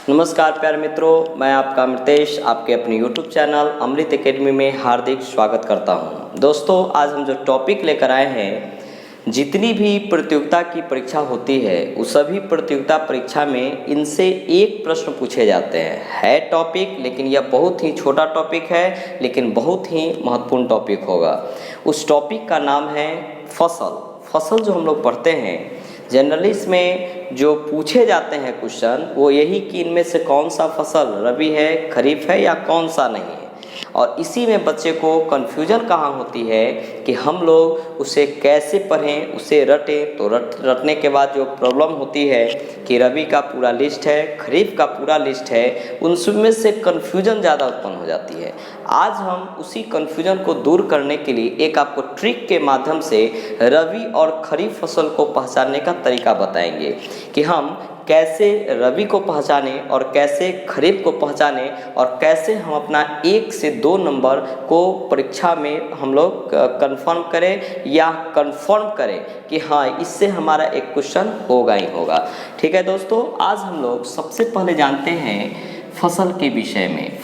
नमस्कार प्यारे मित्रों, मैं आपका अमृतेश आपके अपने YouTube चैनल अमृत एकेडमी में हार्दिक स्वागत करता हूं। दोस्तों, आज हम जो टॉपिक लेकर आए हैं, जितनी भी प्रतियोगिता की परीक्षा होती है उस सभी प्रतियोगिता परीक्षा में इनसे एक प्रश्न पूछे जाते हैं। है टॉपिक, लेकिन यह बहुत ही छोटा टॉपिक है, लेकिन बहुत ही महत्वपूर्ण टॉपिक होगा। उस टॉपिक का नाम है फसल। फसल जो हम लोग पढ़ते हैं जनरली, इसमें जो पूछे जाते हैं क्वेश्चन वो यही कि इनमें से कौन सा फसल रबी है, खरीफ है या कौन सा नहीं है। और इसी में बच्चे को कन्फ्यूजन कहाँ होती है कि हम लोग उसे कैसे पढ़ें, उसे रटें। तो रटने के बाद जो प्रॉब्लम होती है कि रबी का पूरा लिस्ट है, खरीफ का पूरा लिस्ट है, उनमें से कन्फ्यूजन ज़्यादा उत्पन्न हो जाती है। आज हम उसी कन्फ्यूजन को दूर करने के लिए एक आपको ट्रिक के माध्यम से रबी और खरीफ फसल को पहचानने का तरीका बताएंगे कि हम कैसे रबी को पहचाने और कैसे खरीफ को पहचाने और कैसे हम अपना 1 से 2 नंबर को परीक्षा में हम लोग कंफर्म करें या कंफर्म करें कि हाँ, इससे हमारा एक क्वेश्चन होगा ही होगा। ठीक है दोस्तों, आज हम लोग सबसे पहले जानते हैं फसल के विषय में।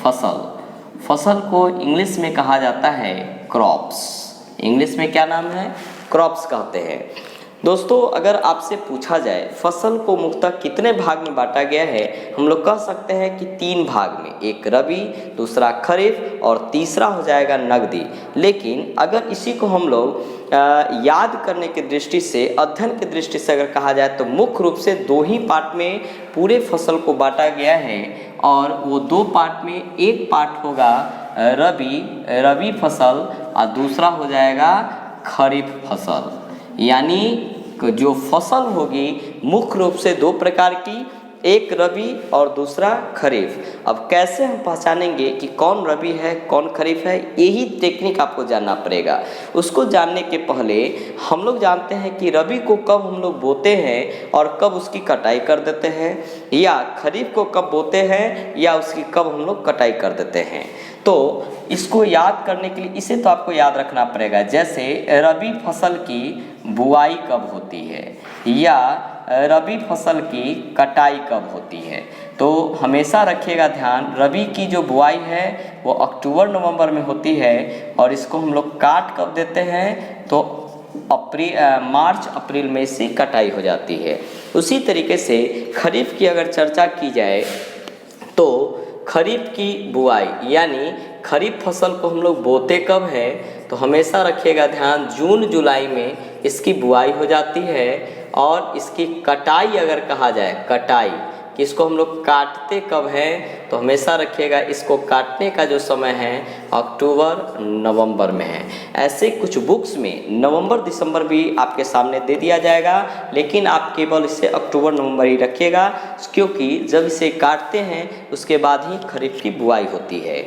फसल को इंग्लिश में कहा जाता है क्रॉप्स। इंग्लिश में क्या नाम है? क्रॉप्स कहते हैं। दोस्तों, अगर आपसे पूछा जाए फसल को मुख्यतः कितने भाग में बांटा गया है, हम लोग कह सकते हैं कि 3 भाग में, एक रबी, दूसरा खरीफ और तीसरा हो जाएगा नकदी। लेकिन अगर इसी को हम लोग याद करने की दृष्टि से, अध्ययन की दृष्टि से अगर कहा जाए तो मुख्य रूप से 2 ही पार्ट में पूरे फसल को बांटा गया है। और वो 2 पार्ट में एक पार्ट होगा रबी फसल और दूसरा हो जाएगा खरीफ फसल। यानी जो फसल होगी मुख्य रूप से 2 प्रकार की, एक रबी और दूसरा खरीफ। अब कैसे हम पहचानेंगे कि कौन रबी है कौन खरीफ है, यही टेक्निक आपको जानना पड़ेगा। उसको जानने के पहले हम लोग जानते हैं कि रबी को कब हम लोग बोते हैं और कब उसकी कटाई कर देते हैं, या खरीफ को कब बोते हैं या उसकी कब हम लोग कटाई कर देते हैं। तो इसको याद करने के लिए इसे तो आपको याद रखना पड़ेगा। जैसे रबी फसल की बुआई कब होती है या रबी फसल की कटाई कब होती है, तो हमेशा रखिएगा ध्यान, रबी की जो बुआई है वो अक्टूबर नवंबर में होती है और इसको हम लोग काट कब देते हैं तो मार्च अप्रैल में इसकी कटाई हो जाती है। उसी तरीके से खरीफ की अगर चर्चा की जाए तो खरीफ की बुआई यानी खरीफ फसल को हम लोग बोते कब है, तो हमेशा रखिएगा ध्यान, जून जुलाई में इसकी बुआई हो जाती है। और इसकी कटाई अगर कहा जाए, कटाई कि इसको हम लोग काटते कब है, तो हमेशा रखिएगा इसको काटने का जो समय है अक्टूबर नवंबर में है। ऐसे कुछ बुक्स में नवंबर दिसंबर भी आपके सामने दे दिया जाएगा, लेकिन आप केवल इसे अक्टूबर नवंबर ही रखिएगा, क्योंकि जब इसे काटते हैं उसके बाद ही खरीफ की बुआई होती है।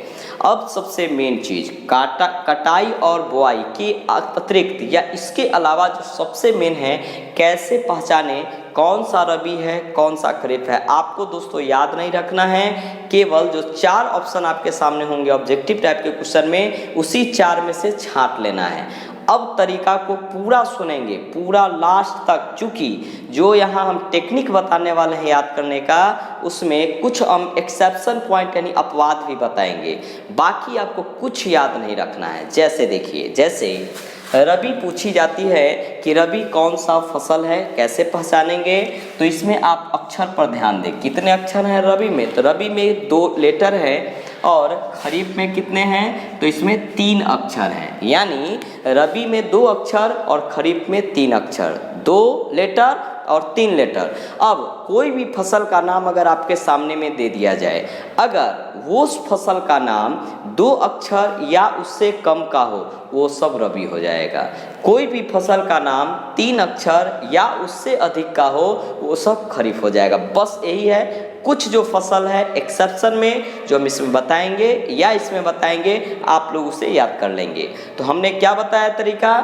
अब सबसे मेन चीज़, कटाई और बुआई के अतिरिक्त या इसके अलावा जो सबसे मेन है, कैसे पहचाने कौन सा रबी है कौन सा खरीफ है। आपको दोस्तों याद नहीं रखना है, केवल जो 4 ऑप्शन आपके सामने होंगे ऑब्जेक्टिव टाइप के क्वेश्चन में, उसी 4 में से छांट लेना है। अब तरीका को पूरा सुनेंगे, पूरा लास्ट तक, चूँकि जो यहाँ हम टेक्निक बताने वाले हैं याद करने का, उसमें कुछ हम एक्सेप्शन पॉइंट यानी अपवाद भी बताएंगे। बाकी आपको कुछ याद नहीं रखना है। जैसे देखिए, जैसे रबी पूछी जाती है कि रबी कौन सा फसल है, कैसे पहचानेंगे, तो इसमें आप अक्षर पर ध्यान दें। कितने अक्षर हैं रबी में, तो रबी में 2 लेटर है और खरीफ में कितने हैं, तो इसमें 3 अक्षर हैं। यानी रबी में 2 अक्षर और खरीफ में 3 अक्षर, 2 लेटर और 3 लेटर। अब कोई भी फसल का नाम अगर आपके सामने में दे दिया जाए, अगर वो उस फसल का नाम 2 अक्षर या उससे कम का हो, वो सब रबी हो जाएगा। कोई भी फसल का नाम 3 अक्षर या उससे अधिक का हो, वो सब खरीफ हो जाएगा। बस यही है। कुछ जो फसल है एक्सेप्शन में जो हम इसमें बताएंगे या इसमें बताएंगे, आप लोग उसे याद कर लेंगे। तो हमने क्या बताया तरीका,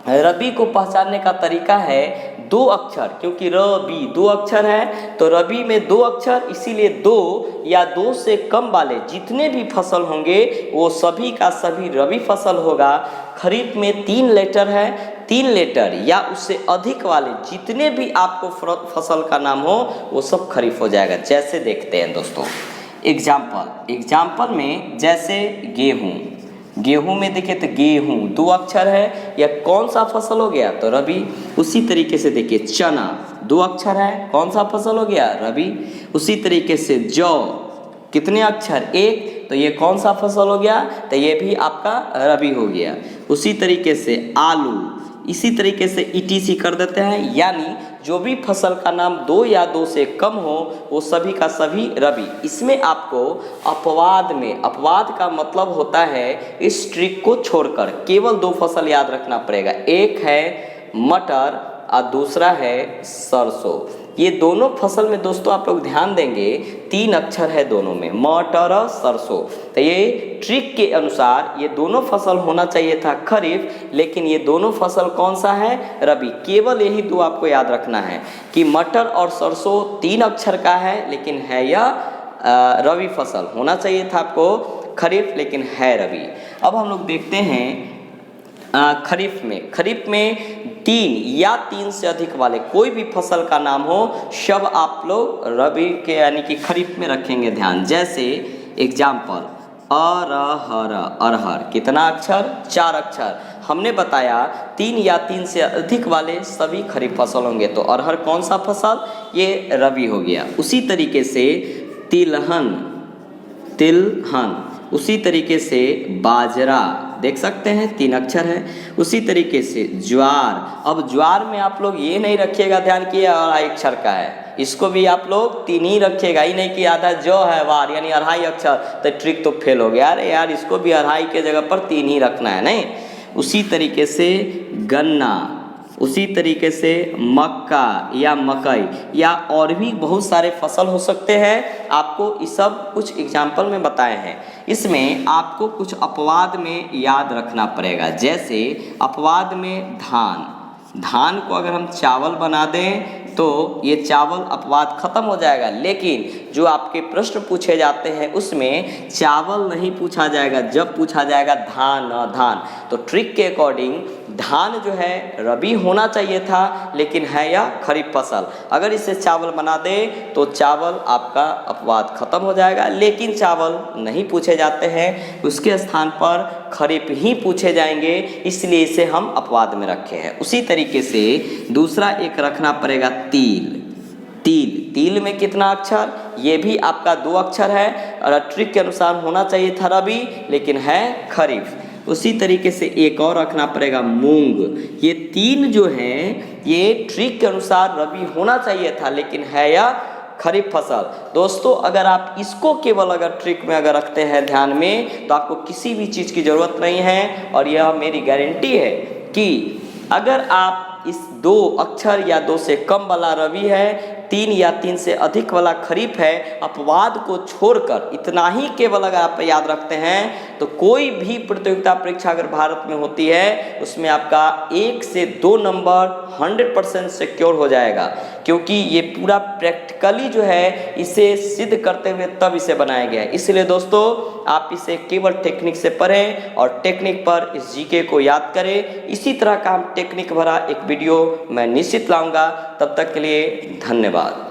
रबी को पहचानने का तरीका है दो अक्षर, क्योंकि रबी दो अक्षर है तो रबी में दो अक्षर, इसीलिए दो या दो से कम वाले जितने भी फसल होंगे वो सभी का सभी रबी फसल होगा। खरीफ में 3 लेटर है, 3 लेटर या उससे अधिक वाले जितने भी आपको फसल का नाम हो वो सब खरीफ हो जाएगा। जैसे देखते हैं दोस्तों एग्जाम्पल में, जैसे गेहूं में देखिए तो गेहूं 2 अक्षर है, यह कौन सा फसल हो गया तो रबी। उसी तरीके से देखिए चना 2 अक्षर है, कौन सा फसल हो गया रबी। उसी तरीके से जौ कितने अक्षर 1, तो ये कौन सा फसल हो गया तो ये भी आपका रबी हो गया। उसी तरीके से आलू, इसी तरीके से ETC कर देते हैं, यानी जो भी फसल का नाम 2 या 2 से कम हो वो सभी का सभी रबी। इसमें आपको अपवाद का मतलब होता है इस ट्रिक को छोड़कर केवल 2 फसल याद रखना पड़ेगा, एक है मटर और दूसरा है सरसों। ये दोनों फसल में दोस्तों आप लोग ध्यान देंगे 3 अक्षर है दोनों में, मटर और सरसों। तो ये ट्रिक के अनुसार ये दोनों फसल होना चाहिए था खरीफ, लेकिन ये दोनों फसल कौन सा है रबी। केवल यही 2 आपको याद रखना है कि मटर और सरसों 3 अक्षर का है लेकिन है यह रबी फसल। होना चाहिए था आपको खरीफ लेकिन है रबी। अब हम लोग देखते हैं खरीफ में 3 या 3 से अधिक वाले कोई भी फसल का नाम हो सब आप लोग रबी के यानी कि खरीफ में रखेंगे ध्यान। जैसे एग्जाम्पल अरहर कितना अक्षर 4 अक्षर। हमने बताया 3 या 3 से अधिक वाले सभी खरीफ फसल होंगे, तो अरहर कौन सा फसल ये रबी हो गया। उसी तरीके से तिलहन, उसी तरीके से बाजरा देख सकते हैं 3 अक्षर है। उसी तरीके से ज्वार, अब ज्वार में आप लोग ये नहीं रखिएगा ध्यान कि अढ़ाई अक्षर का है, इसको भी आप लोग 3 ही रखिएगा, ही नहीं कि आधा जो है वार यानी 2.5 अक्षर, तो ट्रिक तो फेल हो गया। अरे यार इसको भी 2.5 के जगह पर 3 ही रखना है नहीं। उसी तरीके से गन्ना, उसी तरीके से मक्का या मकई या और भी बहुत सारे फसल हो सकते हैं। आपको ये सब कुछ एग्जाम्पल में बताए हैं, इसमें आपको कुछ अपवाद में याद रखना पड़ेगा। जैसे अपवाद में धान को अगर हम चावल बना दें तो ये चावल अपवाद खत्म हो जाएगा, लेकिन जो आपके प्रश्न पूछे जाते हैं उसमें चावल नहीं पूछा जाएगा, जब पूछा जाएगा धान। तो ट्रिक के अकॉर्डिंग धान जो है रबी होना चाहिए था, लेकिन है या खरीफ फसल। अगर इसे चावल बना दे तो चावल आपका अपवाद खत्म हो जाएगा, लेकिन चावल नहीं पूछे जाते हैं, उसके स्थान पर खरीफ ही पूछे जाएंगे, इसलिए इसे हम अपवाद में रखे हैं। उसी तरीके से दूसरा एक रखना पड़ेगा तिल में कितना अक्षर, ये भी आपका 2 अक्षर है और ट्रिक के अनुसार होना चाहिए था रबी, लेकिन है खरीफ। उसी तरीके से एक और रखना पड़ेगा मूंग, ये 3 जो हैं ये ट्रिक के अनुसार रबी होना चाहिए था, लेकिन है या खरीफ फसल। दोस्तों अगर आप इसको केवल अगर ट्रिक में अगर रखते हैं ध्यान में तो आपको किसी भी चीज़ की ज़रूरत नहीं है, और यह मेरी गारंटी है कि अगर आप इस 2 अक्षर या 2 से कम वाला रबी है, 3 या 3 से अधिक वाला खरीफ है, अपवाद को छोड़कर इतना ही केवल अगर आप याद रखते हैं तो कोई भी प्रतियोगिता परीक्षा अगर भारत में होती है उसमें आपका 1 से 2 नंबर 100% सिक्योर हो जाएगा, क्योंकि ये पूरा प्रैक्टिकली जो है इसे सिद्ध करते हुए तब इसे बनाया गया है। इसलिए दोस्तों आप इसे केवल टेक्निक से पढ़ें और टेक्निक पर इस जीके को याद करें। इसी तरह का हम टेक्निक भरा एक वीडियो मैं निश्चित लाऊंगा। तब तक के लिए धन्यवाद।